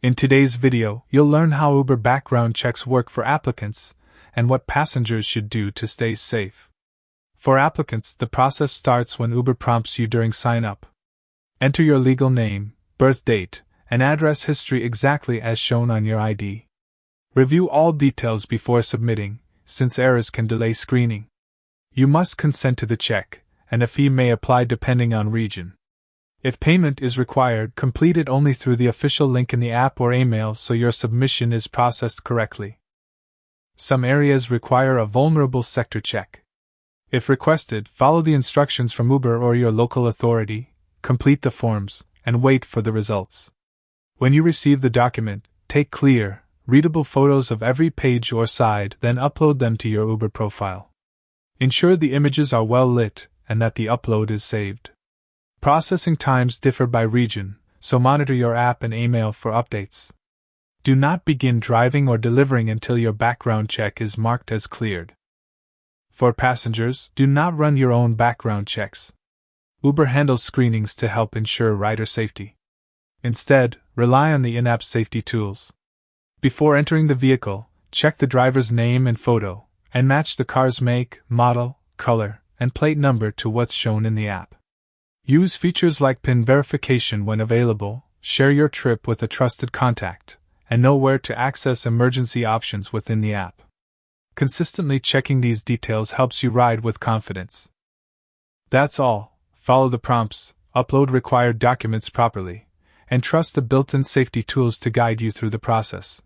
In today's video, you'll learn how Uber background checks work for applicants and what passengers should do to stay safe. For applicants, the process starts when Uber prompts you during sign-up. Enter your legal name, birth date, and address history exactly as shown on your ID. Review all details before submitting, since errors can delay screening. You must consent to the check, and a fee may apply depending on region. If payment is required, complete it only through the official link in the app or email so your submission is processed correctly. Some areas require a vulnerable sector check. If requested, follow the instructions from Uber or your local authority, complete the forms, and wait for the results. When you receive the document, take clear, readable photos of every page or side, then upload them to your Uber profile. Ensure the images are well lit and that the upload is saved. Processing times differ by region, so monitor your app and email for updates. Do not begin driving or delivering until your background check is marked as cleared. For passengers, do not run your own background checks. Uber handles screenings to help ensure rider safety. Instead, rely on the in-app safety tools. Before entering the vehicle, check the driver's name and photo, and match the car's make, model, color, and plate number to what's shown in the app. Use features like PIN verification when available, share your trip with a trusted contact, and know where to access emergency options within the app. Consistently checking these details helps you ride with confidence. That's all. Follow the prompts, upload required documents properly, and trust the built-in safety tools to guide you through the process.